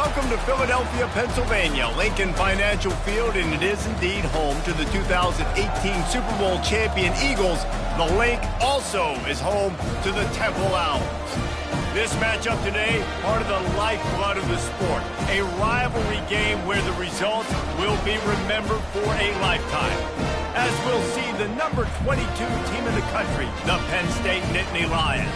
Welcome to Philadelphia, Pennsylvania, Lincoln Financial Field, and it is indeed home to the 2018 Super Bowl champion Eagles. The Link also is home to the Temple Owls. This matchup today, part of the lifeblood of the sport, a rivalry game where the results will be remembered for a lifetime. As we'll see the number 22 team in the country, the Penn State Nittany Lions,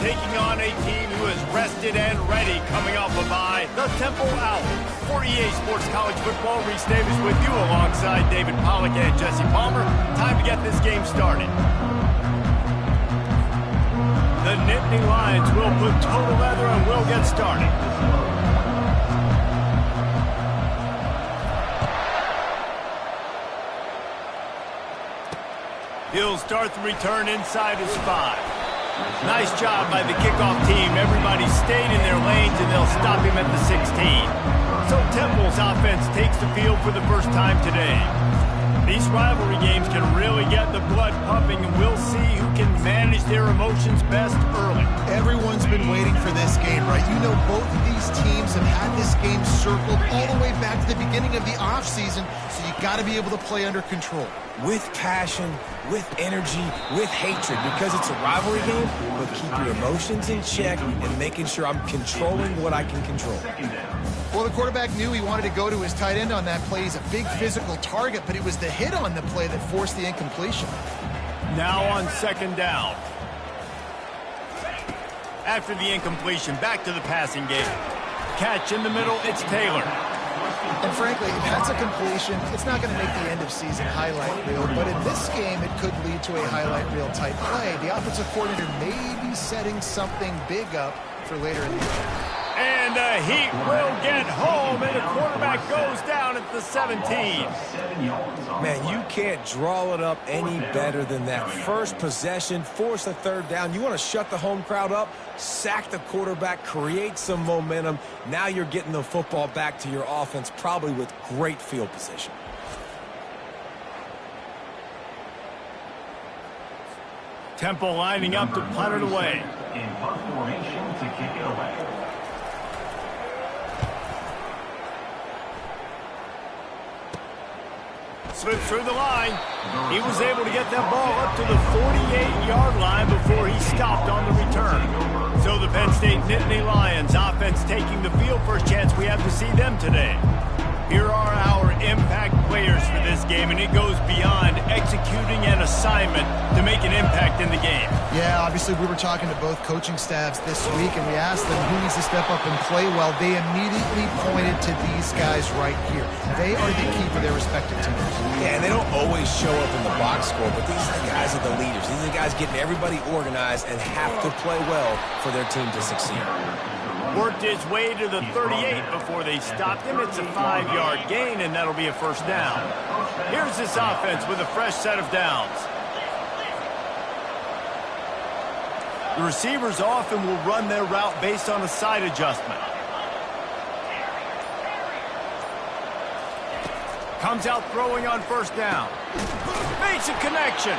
taking on a team who is rested and ready coming off a bye, the Temple Owls. For EA Sports College Football, Reese Davis with you alongside David Pollack and Jesse Palmer. Time to get this game started. The Nittany Lions will put total leather and will get started. He'll start the return inside his 5. Nice job by the kickoff team. Everybody stayed in their lanes, and they'll stop him at the 16. So Temple's offense takes the field for the first time today. These rivalry games can really get the blood pumping, and we'll see who can manage their emotions best early. Everyone's been waiting for this game, right? You know, both of these teams have had this game circled all the way back to the beginning of the offseason, so you got to be able to play under control. With passion, with energy, with hatred, because it's a rivalry game, but keep your emotions in check and making sure I'm controlling what I can control. Well, the quarterback knew he wanted to go to his tight end on that play. He's a big physical target, but it was the hit on the play that forced the incompletion. Now on second down. After the incompletion, back to the passing game. Catch in the middle, it's Taylor. And frankly, if that's a completion, it's not going to make the end-of-season highlight reel, but in this game, it could lead to a highlight reel type play. The offensive coordinator may be setting something big up for later in the game. And the Heat will get home, and the quarterback goes down at the 17. Man, you can't draw it up any better than that. First possession, force a third down. You want to shut the home crowd up, sack the quarterback, create some momentum. Now you're getting the football back to your offense, probably with great field position. Temple lining up to punt it away. In punt formation to kick it away. Slipped through the line. He was able to get that ball up to the 48-yard line before he stopped on the return. So the Penn State Nittany Lions offense taking the field. First chance we have to see them today. Here are our impact players for this game, and it goes beyond executing an assignment to make an impact in the game. Yeah, obviously we were talking to both coaching staffs this week, and we asked them who needs to step up and play well. They immediately pointed to these guys right here. They are the key for their respective teams. Yeah, and they don't always show up in the box score, but these guys are the leaders. These are the guys getting everybody organized and have to play well for their team to succeed. Worked his way to the 38 before they stopped him. It's a 5-yard gain, and that'll be a first down. Here's this offense with a fresh set of downs. The receivers often will run their route based on a side adjustment. Comes out throwing on first down. Makes a connection.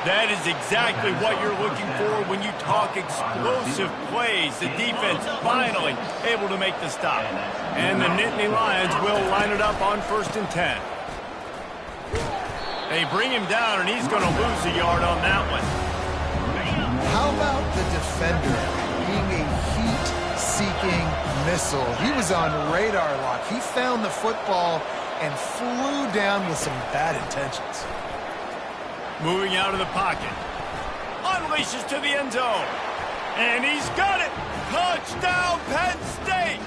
That is exactly what you're looking for when you talk explosive plays. The defense finally able to make the stop. And the Nittany Lions will line it up on 1st and 10. They bring him down, and he's going to lose a yard on that one. How about the defender being a heat-seeking missile? He was on radar lock. He found the football and flew down with some bad intentions. Moving out of the pocket. Unleashes to the end zone. And he's got it. Touchdown, Penn State.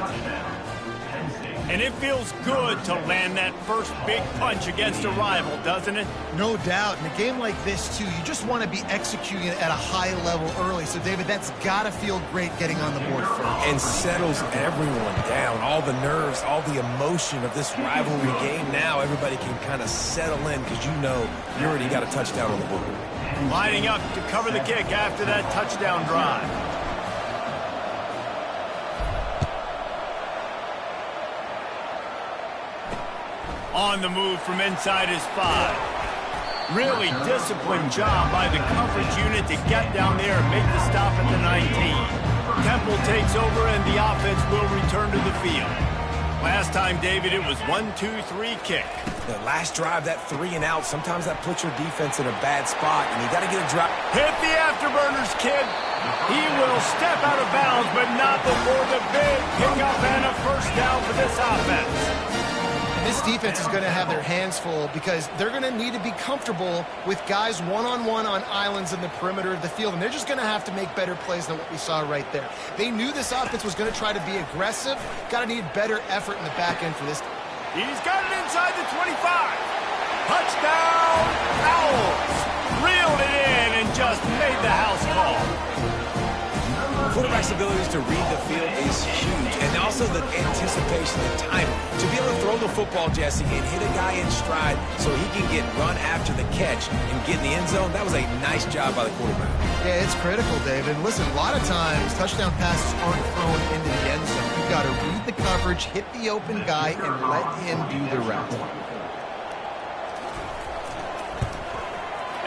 And it feels good to land that first big punch against a rival, doesn't it? No doubt. In a game like this, too, you just want to be executing it at a high level early. So, David, that's got to feel great getting on the board first. And settles everyone down. All the nerves, all the emotion of this rivalry game. Now everybody can kind of settle in because you know you already got a touchdown on the board. Lining up to cover the kick after that touchdown drive. On the move from inside his 5. Really disciplined job by the coverage unit to get down there and make the stop at the 19. Temple takes over, and the offense will return to the field. Last time, David, it was 1-2-3 kick. The last drive, that 3 and out, sometimes that puts your defense in a bad spot, and you got to get a drop. Hit the afterburners, kid. He will step out of bounds, but not before the big pickup and a first down for this offense. This defense is going to have their hands full because they're going to need to be comfortable with guys one-on-one on islands in the perimeter of the field, and they're just going to have to make better plays than what we saw right there. They knew this offense was going to try to be aggressive. Got to need better effort in the back end for this. He's got it inside the 25. Touchdown, Owls. Reeled it in and just made the house call. Quarterback's abilities to read the field is huge, and also the anticipation, the timing. To be able to throw the football, Jesse, and hit a guy in stride so he can get run after the catch and get in the end zone, that was a nice job by the quarterback. Yeah, it's critical, David. Listen, a lot of times touchdown passes aren't thrown into the end zone. You've got to read the coverage, hit the open guy, and let him do the rest.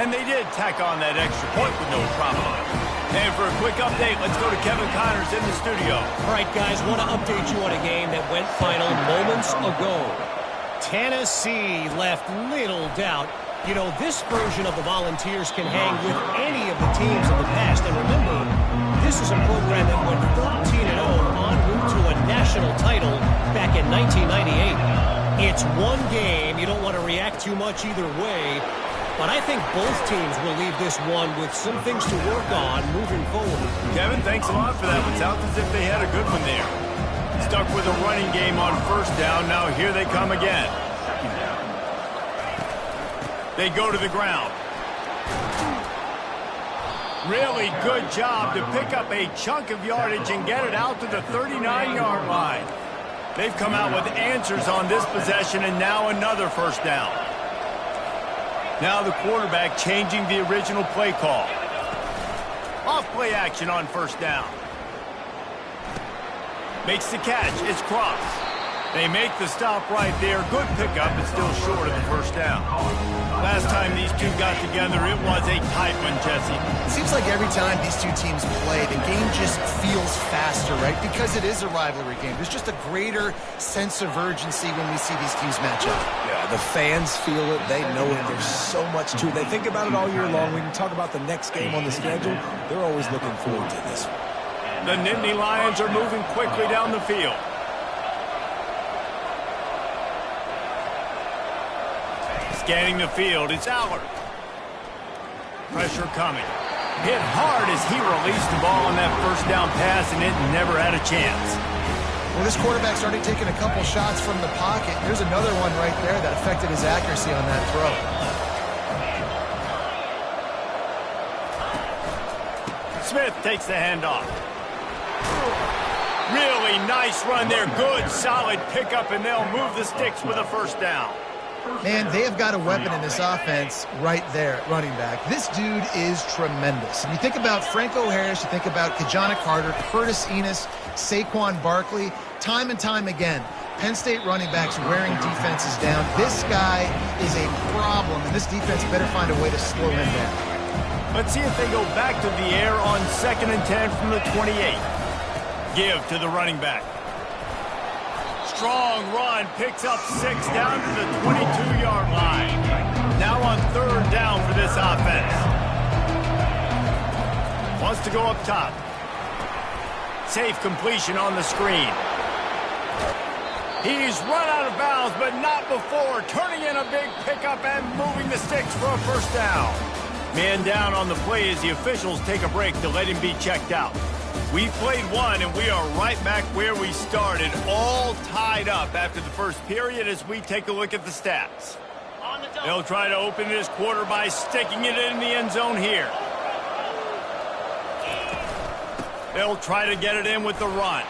And they did tack on that extra point with no problem. And for a quick update, let's go to Kevin Connors in the studio. All right, guys, want to update you on a game that went final moments ago. Tennessee left little doubt. You know, this version of the Volunteers can hang with any of the teams of the past. And remember, this is a program that went 14-0 en route to a national title back in 1998. It's one game. You don't want to react too much either way. But I think both teams will leave this one with some things to work on moving forward. Kevin, thanks a lot for that. It sounds as if they had a good one there. Stuck with a running game on first down. Now here they come again. They go to the ground. Really good job to pick up a chunk of yardage and get it out to the 39-yard line. They've come out with answers on this possession, and now another first down. Now the quarterback changing the original play call. Off play action on first down. Makes the catch. It's Cross. They make the stop right there. Good pickup, but still short of the first down. Last time these two got together, it was a tight one, Jesse. It seems like every time these two teams play, the game just feels faster, right? Because it is a rivalry game. There's just a greater sense of urgency when we see these teams match up. Yeah, the fans feel it. They know it. There's so much to it. They think about it all year long. When you talk about the next game on the schedule, they're always looking forward to this one. The Nittany Lions are moving quickly down the field. Scanning the field, it's Allard. Pressure coming. Hit hard as he released the ball on that first down pass, and it never had a chance. Well, this quarterback started taking a couple shots from the pocket. There's another one right there that affected his accuracy on that throw. Smith takes the handoff. Really nice run there. Good, solid pickup, and they'll move the sticks with a first down. Man, they have got a weapon in this offense right there at running back. This dude is tremendous. And you think about Franco Harris, you think about Kajana Carter, Curtis Enos, Saquon Barkley, time and time again, Penn State running backs wearing defenses down. This guy is a problem, and this defense better find a way to slow him down. Let's see if they go back to the air on 2nd and 10 from the 28. Give to the running back. Strong run, picks up 6 down to the 22-yard line. Now on 3rd down for this offense. Wants to go up top. Safe completion on the screen. He's run out of bounds, but not before. Turning in a big pickup and moving the sticks for a first down. Man down on the play as the officials take a break to let him be checked out. We played one, and we are right back where we started, all tied up after the first period as we take a look at the stats. They'll try to open this quarter by sticking it in the end zone here. They'll try to get it in with the run.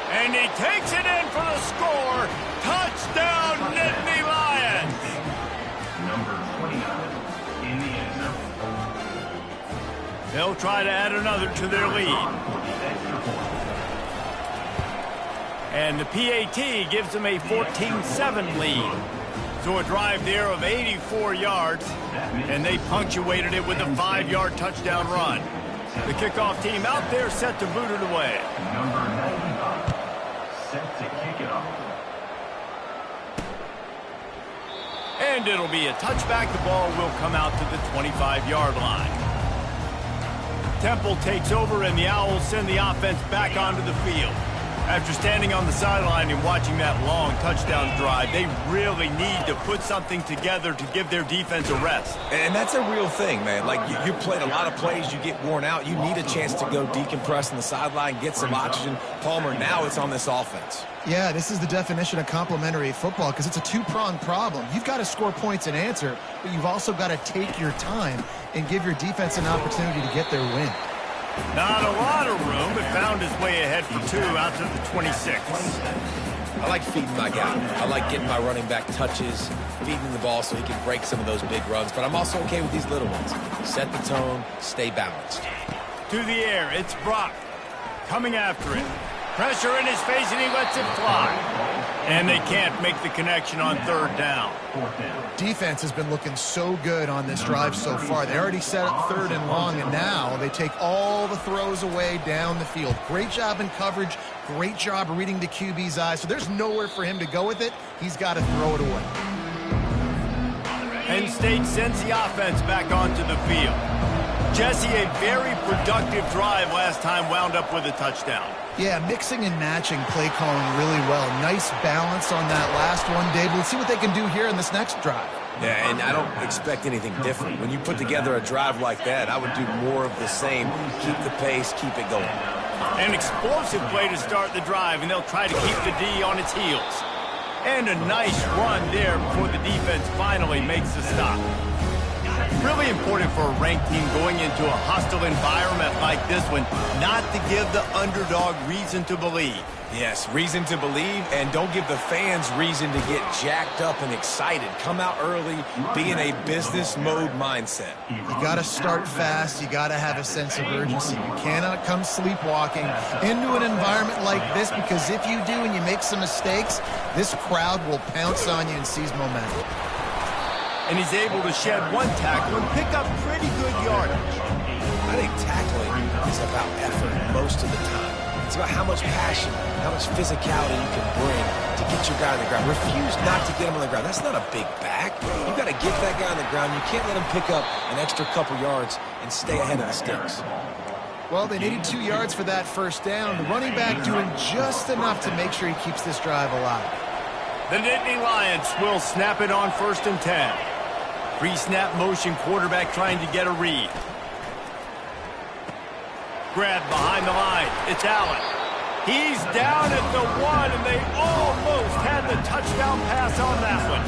And he takes it in for the score. Touchdown, Nittany Lions! Number 29 in the end zone. They'll try to add another to their lead. And the PAT gives them a 14-7 lead. So a drive there of 84 yards, and they punctuated it with a 5-yard touchdown run. The kickoff team out there set to boot it away. Number 95, set to kick it off. And it'll be a touchback. The ball will come out to the 25-yard line. Temple takes over, and the Owls send the offense back onto the field. After standing on the sideline and watching that long touchdown drive, they really need to put something together to give their defense a rest. And that's a real thing, man. Like, you played a lot of plays, you get worn out. You need a chance to go decompress on the sideline, get some oxygen. Palmer, now it's on this offense. Yeah, this is the definition of complementary football because it's a two-pronged problem. You've got to score points and answer, but you've also got to take your time and give your defense an opportunity to get their win. Not a lot of room, but found his way ahead for 2 out to the 26. I like feeding my guy. I like getting my running back touches, feeding the ball so he can break some of those big runs, but I'm also okay with these little ones. Set the tone, stay balanced. To the air, it's Brock coming after it. Pressure in his face, and he lets it fly. And they can't make the connection on 3rd down. Defense has been looking so good on this drive so far. They already set up 3rd and long, and now they take all the throws away down the field. Great job in coverage. Great job reading the QB's eyes. So there's nowhere for him to go with it. He's got to throw it away. Penn State sends the offense back onto the field. Jesse, a very productive drive last time, wound up with a touchdown. Yeah, mixing and matching play calling really well. Nice balance on that last one, Dave. Let's see what they can do here in this next drive. Yeah, and I don't expect anything different. When you put together a drive like that, I would do more of the same. Keep the pace, keep it going. An explosive play to start the drive, and they'll try to keep the D on its heels. And a nice run there before the defense finally makes the stop. Really important for a ranked team going into a hostile environment like this one, not to give the underdog reason to believe. Yes, reason to believe, and don't give the fans reason to get jacked up and excited. Come out early, be in a business mode mindset. You got to start fast. You got to have a sense of urgency. You cannot come sleepwalking into an environment like this, because if you do and you make some mistakes, this crowd will pounce on you and seize momentum. And he's able to shed one tackle and pick up pretty good yardage. I think tackling is about effort most of the time. It's about how much passion, how much physicality you can bring to get your guy on the ground. Refuse not to get him on the ground. That's not a big back. You've got to get that guy on the ground. You can't let him pick up an extra couple yards and stay ahead of the sticks. Well, they needed 2 yards for that first down. The running back doing just enough to make sure he keeps this drive alive. The Nittany Lions will snap it on 1st and 10. Pre-snap motion, quarterback trying to get a read. Grab behind the line. It's Allen. He's down at the 1, and they almost had the touchdown pass on that one.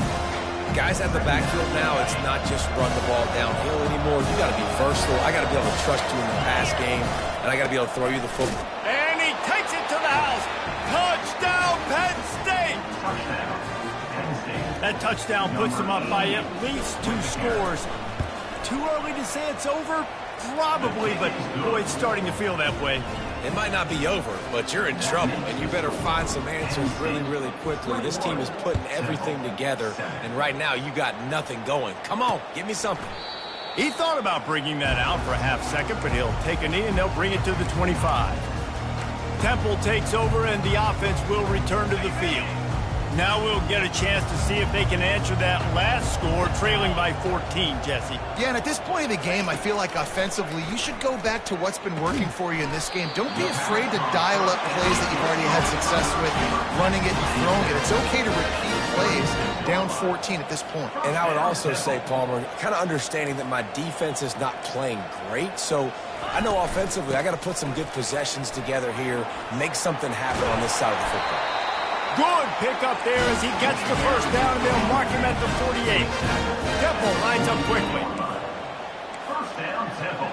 Guys at the backfield now, it's not just run the ball downhill anymore. You got to be versatile. I got to be able to trust you in the pass game, and I got to be able to throw you the football. And he takes it to the house. Touchdown, Penn State! That touchdown puts them up by at least 2 scores. Too early to say it's over? Probably, but boy, it's starting to feel that way. It might not be over, but you're in trouble, and you better find some answers really, really quickly. This team is putting everything together, and right now you got nothing going. Come on, give me something. He thought about bringing that out for a half second, but he'll take a knee and they'll bring it to the 25. Temple takes over, and the offense will return to the field. Now we'll get a chance to see if they can answer that last score, trailing by 14, Jesse. Yeah, and at this point in the game, I feel like offensively, you should go back to what's been working for you in this game. Don't be afraid to dial up plays that you've already had success with, running it and throwing it. It's okay to repeat plays down 14 at this point. And I would also say, Palmer, kind of understanding that my defense is not playing great, so I know offensively I got to put some good possessions together here, make something happen on this side of the football. Good pickup there as he gets the first down, and they'll mark him at the 48. Temple lines up quickly. First down, Temple.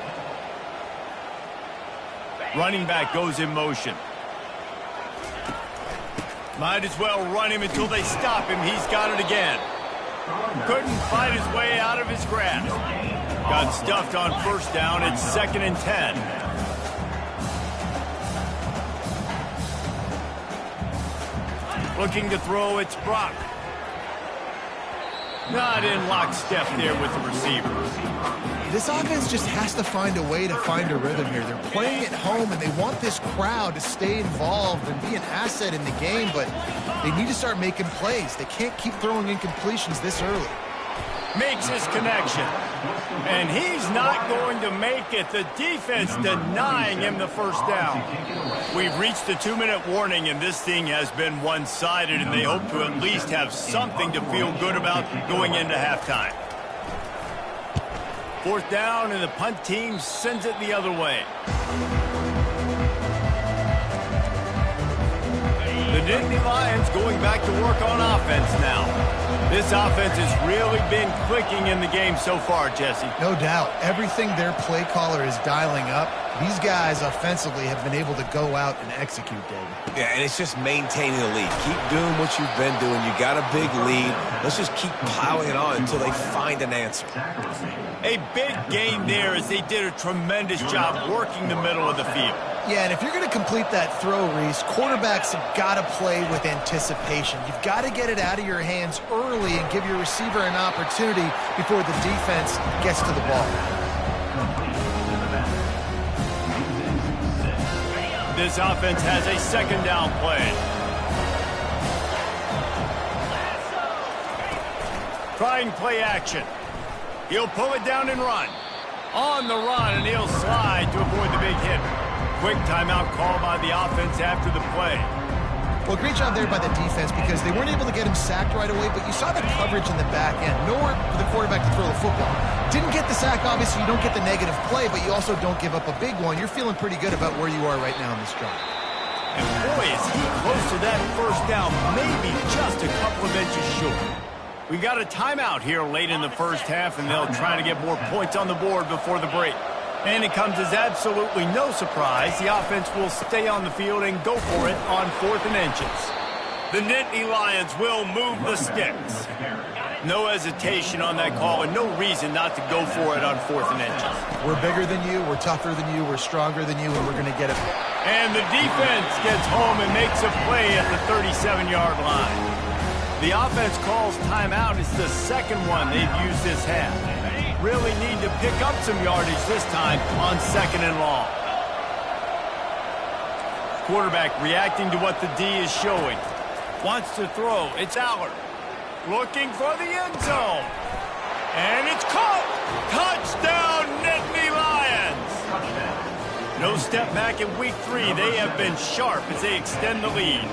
Running back goes in motion. Might as well run him until they stop him. He's got it again. Couldn't fight his way out of his grasp. Got stuffed on first down. It's 2nd and 10. Looking to throw, it's Brock. Not in lockstep there with the receiver. This offense just has to find a way to find a rhythm here. They're playing at home, and they want this crowd to stay involved and be an asset in the game, but they need to start making plays. They can't keep throwing incompletions this early. Makes his connection. And he's not going to make it. The defense denying him the first down. We've reached the 2-minute warning, and this thing has been one-sided, and they hope to at least have something to feel good about going into halftime. 4th down, and the punt team sends it the other way. The Nittany Lions going back to work on offense now. This offense has really been clicking in the game so far, Jesse. No doubt. Everything their play caller is dialing up, these guys offensively have been able to go out and execute, David. Yeah, and it's just maintaining the lead. Keep doing what you've been doing. You got a big lead. Let's just keep plowing it on until they find an answer. A big gain there as they did a tremendous job working the middle of the field. Yeah, and if you're going to complete that throw, Reese, quarterbacks have got to play with anticipation. You've got to get it out of your hands early and give your receiver an opportunity before the defense gets to the ball. This offense has a 2nd down play. Trying play action. He'll pull it down and run. On the run, and he'll slide to avoid the big hit. Quick timeout call by the offense after the play. Well, great job there by the defense because they weren't able to get him sacked right away, but you saw the coverage in the back end. Nowhere for the quarterback to throw the football. Didn't get the sack, obviously. You don't get the negative play, but you also don't give up a big one. You're feeling pretty good about where you are right now in this drive. And boy, is he close to that first down, maybe just a couple of inches short. We got a timeout here late in the first half, and they'll try to get more points on the board before the break. And it comes as absolutely no surprise. The offense will stay on the field and go for it on 4th and inches. The Nittany Lions will move the sticks. No hesitation on that call and no reason not to go for it on 4th and inches. We're bigger than you, we're tougher than you, we're stronger than you, and we're going to get it. And the defense gets home and makes a play at the 37-yard line. The offense calls timeout. It's the 2nd one they've used this half. Really need to pick up some yardage this time on 2nd and long. Quarterback reacting to what the D is showing. Wants to throw. It's Allard. Looking for the end zone. And it's caught. Touchdown, Nittany Lions. No step back in week 3. They have been sharp as they extend the lead.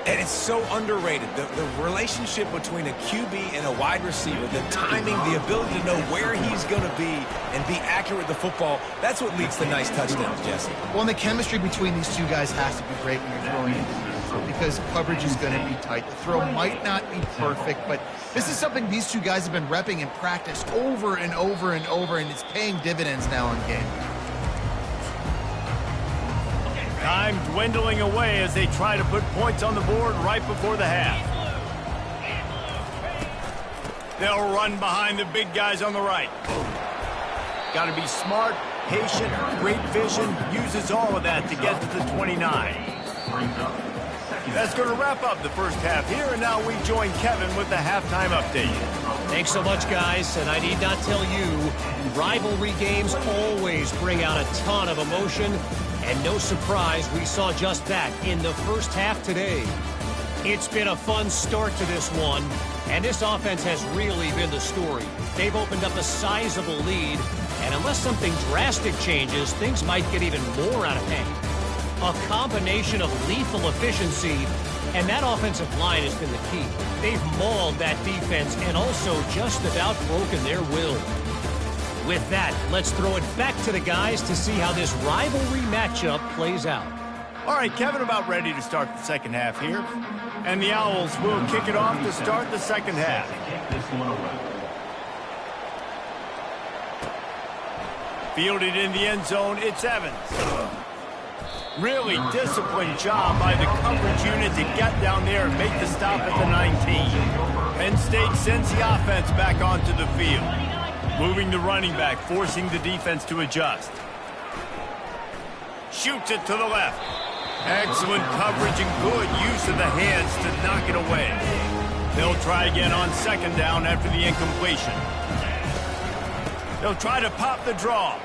And it's so underrated. The relationship between a QB and a wide receiver, the timing, the ability to know where he's going to be and be accurate with the football, that's what leads to nice touchdowns, Jesse. Well, and the chemistry between these two guys has to be great when you're throwing it because coverage is going to be tight. The throw might not be perfect, but this is something these two guys have been repping in practice over and over and over, and it's paying dividends now in game. Time dwindling away as they try to put points on the board right before the half. They'll run behind the big guys on the right. Got to be smart, patient, great vision, uses all of that to get to the 29. That's going to wrap up the first half here, and now we join Kevin with the halftime update. Thanks so much, guys, and I need not tell you, rivalry games always bring out a ton of emotion. And no surprise, we saw just that in the first half today. It's been a fun start to this one, and this offense has really been the story. They've opened up a sizable lead, and unless something drastic changes, things might get even more out of hand. A combination of lethal efficiency, and that offensive line has been the key. They've mauled that defense and also just about broken their will. With that, let's throw it back to the guys to see how this rivalry matchup plays out. All right, Kevin, about ready to start the second half here. And the Owls will kick it off to start the second half. Fielded in the end zone, it's Evans. Really disciplined job by the coverage unit to get down there and make the stop at the 19. Penn State sends the offense back onto the field. Moving the running back, forcing the defense to adjust. Shoots it to the left. Excellent coverage and good use of the hands to knock it away. They'll try again on 2nd down after the incompletion. They'll try to pop the draw.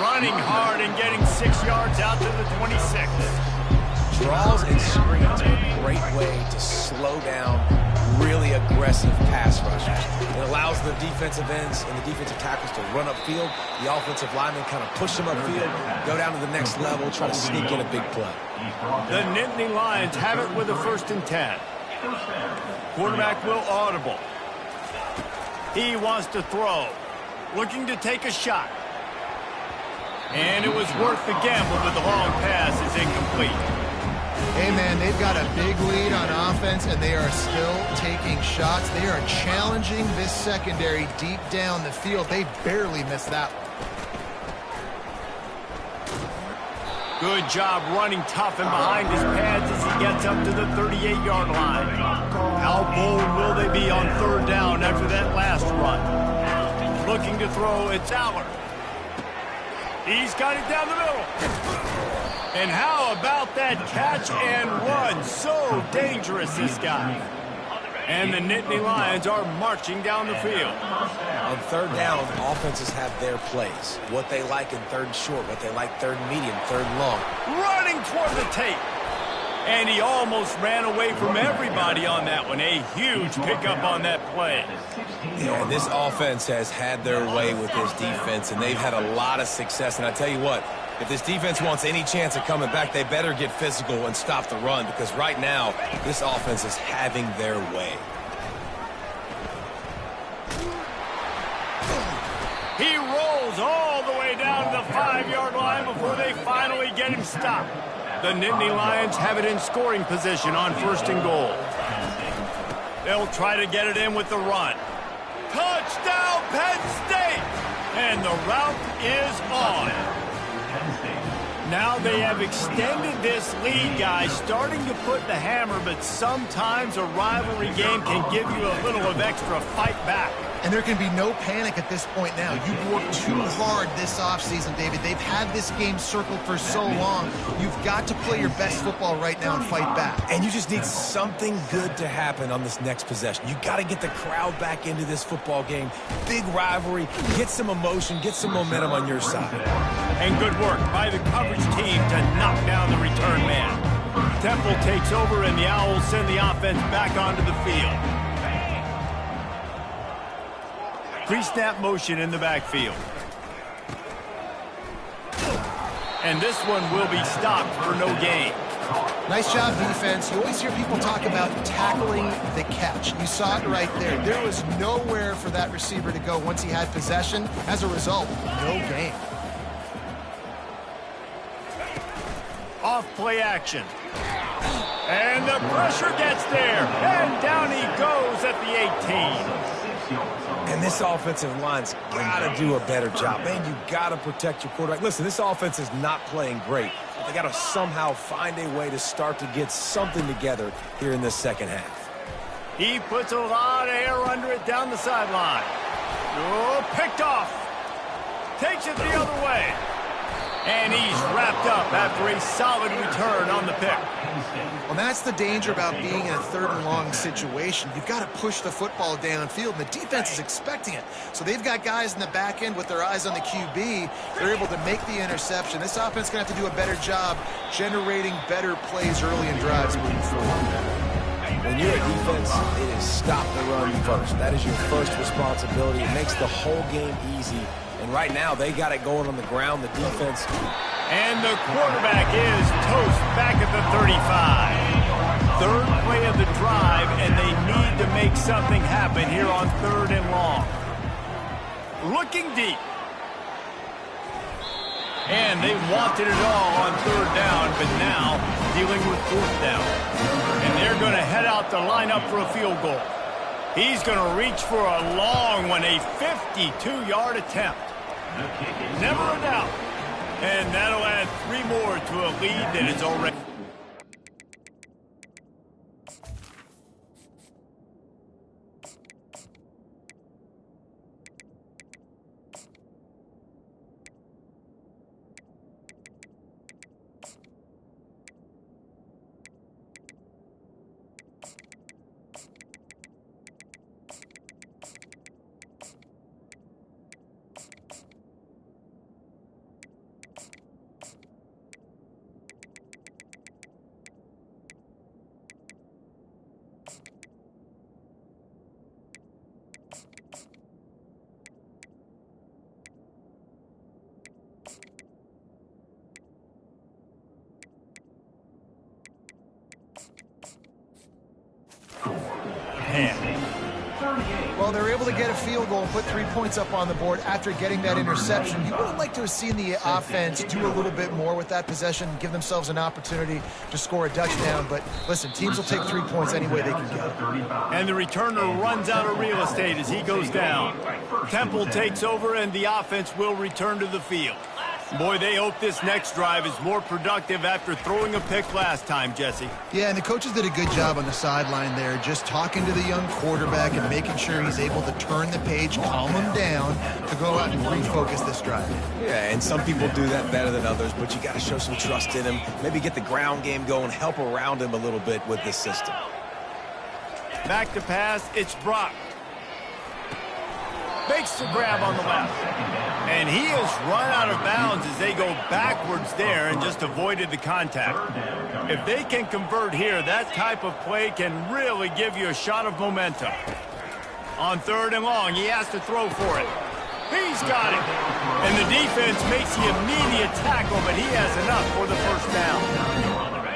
Running hard and getting 6 yards out to the 26. Draws and screens are a great way to slow down really aggressive pass rushers. It allows the defensive ends and the defensive tackles to run upfield. The offensive linemen kind of push them upfield, go down to the next level, try to sneak in a big play. The Nittany Lions have it with a 1st and 10. Quarterback will audible. He wants to throw. Looking to take a shot. And it was worth the gamble, but the long pass is incomplete. Hey, man, they've got a big lead on offense, and they are still taking shots. They are challenging this secondary deep down the field. They barely missed that one. Good job running tough and behind his pads as he gets up to the 38-yard line. How bold will they be on 3rd down after that last run? Looking to throw, it's Aller. He's got it down the middle. And how about that catch and run? So dangerous, this guy. And the Nittany Lions are marching down the field. On 3rd down, offenses have their plays. What they like in 3rd and short, what they like 3rd and medium, 3rd and long. Running toward the tape. And he almost ran away from everybody on that one. A huge pickup on that play. Yeah, this offense has had their way with this defense, and they've had a lot of success. And I tell you what, if this defense wants any chance of coming back, they better get physical and stop the run, because right now, this offense is having their way. He rolls all the way down to the 5-yard line before they finally get him stopped. The Nittany Lions have it in scoring position on 1st and goal. They'll try to get it in with the run. Touchdown, Penn State! And the route is on. Now they have extended this lead, guys, starting to put the hammer, but sometimes a rivalry game can give you a little of extra fight back. And there can be no panic at this point now. You've worked too hard this offseason, David. They've had this game circled for so long. You've got to play your best football right now and fight back. And you just need something good to happen on this next possession. You got to get the crowd back into this football game. Big rivalry. Get some emotion. Get some momentum on your side. And good work by the coverage team to knock down the return man. Temple takes over, and the Owls send the offense back onto the field. Pre-snap motion in the backfield. And this one will be stopped for no gain. Nice job, defense. You always hear people talk about tackling the catch. You saw it right there. There was nowhere for that receiver to go once he had possession. As a result, no gain. Off play action. And the pressure gets there. And down he goes at the 18. And this offensive line's got to do a better job. Man, you got to protect your quarterback. Listen, this offense is not playing great. They got to somehow find a way to start to get something together here in this second half. He puts a lot of air under it down the sideline. Oh, picked off. Takes it the other way. And he's wrapped up after a solid return on the pick. Well, that's the danger about being in a 3rd and long situation. You've got to push the football downfield, and the defense is expecting it. So they've got guys in the back end with their eyes on the QB. They're able to make the interception. This offense is going to have to do a better job generating better plays early in drives moving forward. When you're a defense, it is stop the run first. That is your first responsibility. It makes the whole game easy. And right now, they got it going on the ground, the defense. And the quarterback is toast back at the 35. 3rd play of the drive, and they need to make something happen here on 3rd and long. Looking deep. And they wanted it all on 3rd down, but now dealing with 4th down. And they're going to head out to line up for a field goal. He's going to reach for a long one, a 52-yard attempt. Never a doubt. And that'll add 3 more to a lead that is already... stand. Well, they're able to get a field goal and put 3 points up on the board after getting that interception. You would have liked to have seen the offense do a little bit more with that possession, give themselves an opportunity to score a touchdown. But listen, teams will take 3 points any way they can get it. And the returner runs out of real estate as he goes down. Temple takes over, and the offense will return to the field. Boy, they hope this next drive is more productive after throwing a pick last time, Jesse. Yeah, and the coaches did a good job on the sideline there, just talking to the young quarterback and making sure he's able to turn the page, calm him down, to go out and refocus this drive. Yeah, and some people do that better than others, but you got to show some trust in him. Maybe get the ground game going, help around him a little bit with this system. Back to pass, it's Brock. Makes the grab on the left. And he has run out of bounds as they go backwards there and just avoided the contact. If they can convert here, that type of play can really give you a shot of momentum. On 3rd and long, he has to throw for it. He's got it. And the defense makes the immediate tackle, but he has enough for the first down.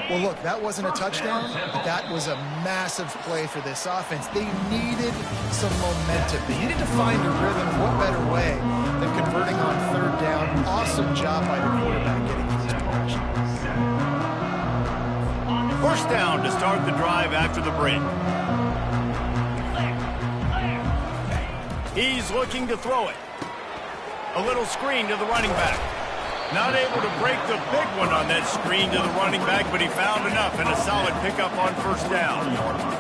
Well, look, that wasn't a touchdown, but that was a massive play for this offense. They needed some momentum. They needed to find a rhythm. What better way than converting on 3rd down? Awesome job by the quarterback getting these progressions. First down to start the drive after the break. He's looking to throw it. A little screen to the running back. Not able to break the big one on that screen to the running back, but he found enough and a solid pickup on 1st down.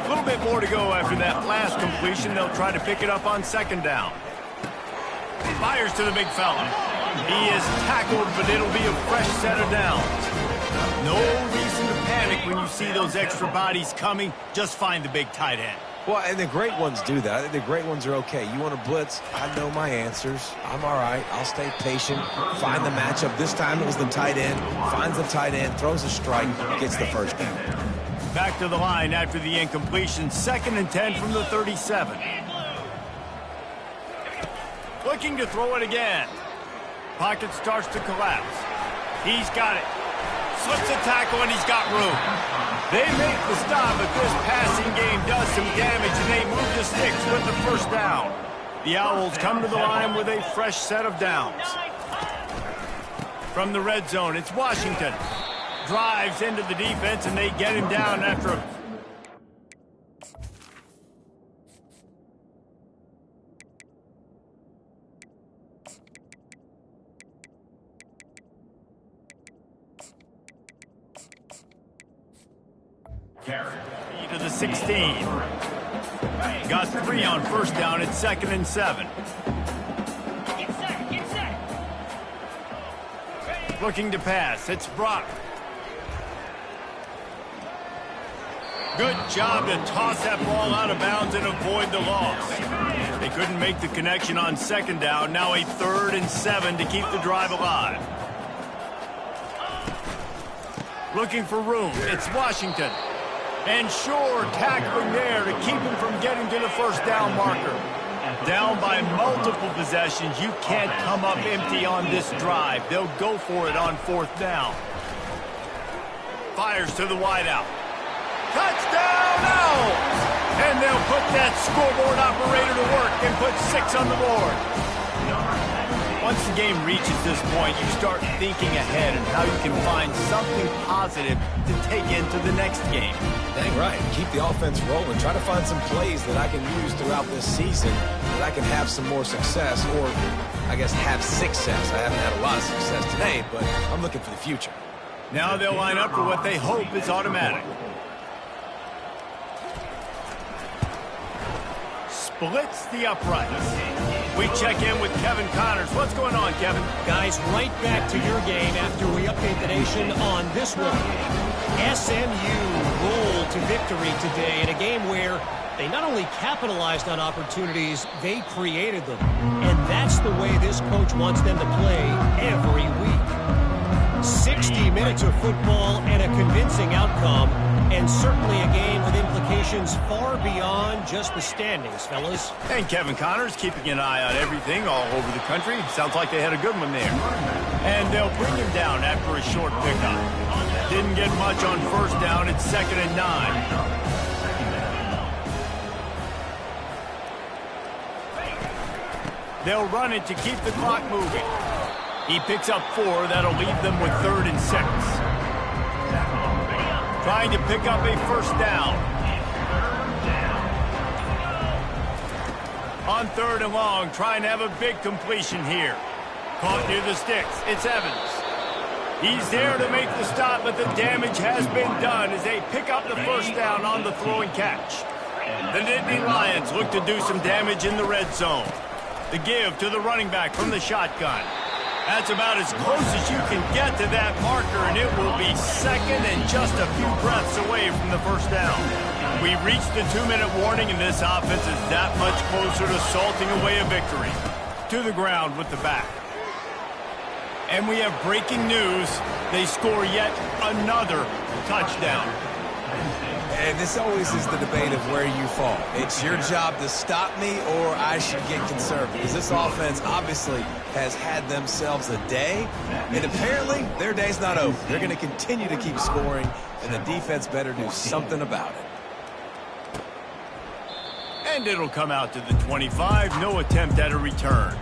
A little bit more to go after that last completion. They'll try to pick it up on 2nd down. Fires to the big fella. He is tackled, but it'll be a fresh set of downs. No reason to panic when you see those extra bodies coming. Just find the big tight end. Well, and the great ones do that. I think the great ones are okay. You want to blitz? I know my answers. I'm all right. I'll stay patient. Find the matchup. This time it was the tight end. Finds the tight end, throws a strike, gets the first down. Back to the line after the incompletion. 2nd and 10 from the 37. Looking to throw it again. Pocket starts to collapse. He's got it. Slips a tackle, and he's got room. They make the stop, but this passing game does some damage, and they move the sticks with the first down. The Owls come to the line with a fresh set of downs. From the red zone, it's Washington. Drives into the defense, and they get him down after a... to the 16. Got 3 on 1st down. It's 2nd and 7. Looking to pass. It's Brock. Good job to toss that ball out of bounds and avoid the loss. They couldn't make the connection on 2nd down. Now a 3rd and 7 to keep the drive alive. Looking for room. It's Washington. And sure, tackling there to keep him from getting to the first down marker. Down by multiple possessions, you can't come up empty on this drive. They'll go for it on 4th down. Fires to the wideout. Touchdown now! And they'll put that scoreboard operator to work and put 6 on the board. Once the game reaches this point, you start thinking ahead and how you can find something positive to take into the next game. Dang right. Keep the offense rolling. Try to find some plays that I can use throughout this season that I can have some more success, or I guess have success. I haven't had a lot of success today, but I'm looking for the future. Now they'll line up for what they hope is automatic. Splits the uprights. We check in with Kevin Connors. What's going on, Kevin? Guys, right back to your game after we update the nation on this one. SMU rolled to victory today in a game where they not only capitalized on opportunities, they created them. And that's the way this coach wants them to play every week. 60 minutes of football and a convincing outcome, and certainly a game with implications far beyond just the standings, fellas. And Kevin Connors keeping an eye on everything all over the country. Sounds like they had a good one there. And they'll bring him down after a short pickup. Didn't get much on 1st down. It's 2nd and 9. They'll run it to keep the clock moving. He picks up 4. That'll leave them with 3rd and 6. Trying to pick up a first down. On 3rd and long, trying to have a big completion here. Caught near the sticks. It's Evans. He's there to make the stop, but the damage has been done as they pick up the first down on the throw and catch. The Nittany Lions look to do some damage in the red zone. The give to the running back from the shotgun. That's about as close as you can get to that marker, and it will be second and just a few breaths away from the first down. We reached the 2-minute warning, and this offense is that much closer to salting away a victory. To the ground with the back. And we have breaking news. They score yet another touchdown. And this always is the debate of where you fall. It's your job to stop me, or I should get conservative. Because this offense obviously has had themselves a day, and apparently their day's not over. They're going to continue to keep scoring, and the defense better do something about it. And it'll come out to the 25. No attempt at a return.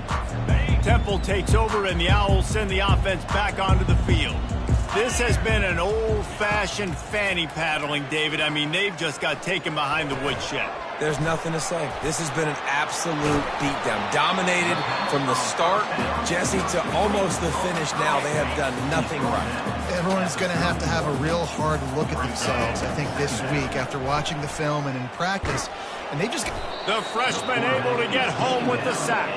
Temple takes over, and the Owls send the offense back onto the field. This has been an old-fashioned fanny paddling, David. I mean, they've just got taken behind the woodshed. There's nothing to say. This has been an absolute beatdown. Dominated from the start, Jesse, to almost the finish now. They have done nothing right. Everyone's going to have a real hard look at themselves, I think, this week after watching the film and in practice. And they just... The freshman able to get home with the sack.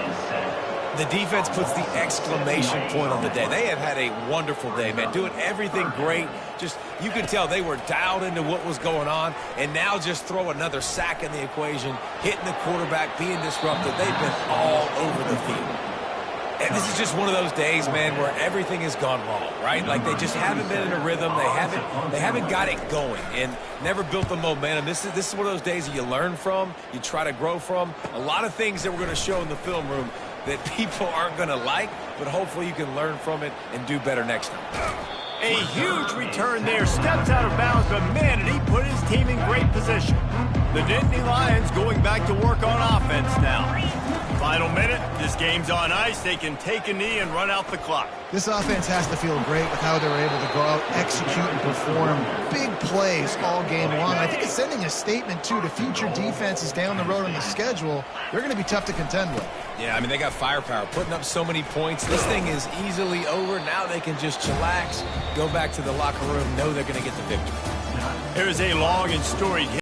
The defense puts the exclamation point on the day. They have had a wonderful day, man. Doing everything great. Just, you could tell they were dialed into what was going on. And now just throw another sack in the equation, hitting the quarterback, being disruptive. They've been all over the field. And this is just one of those days, man, where everything has gone wrong, right? Like they just haven't been in a rhythm. They haven't got it going and never built the momentum. This is one of those days that you learn from, you try to grow from. A lot of things that we're going to show in the film room that people aren't going to like, but hopefully you can learn from it and do better next time. A huge return there, steps out of bounds, but man, did he put his team in great position. The Nittany Lions going back to work on offense now. Final minute, this game's on ice. They can take a knee and run out the clock. This offense has to feel great with how they're able to go out, execute, and perform big plays all game long. I think it's sending a statement, too, to future defenses down the road on the schedule. They're going to be tough to contend with. Yeah, I mean, they got firepower, putting up so many points. This thing is easily over. Now they can just chillax, go back to the locker room, know they're going to get the victory. Here's a long and storied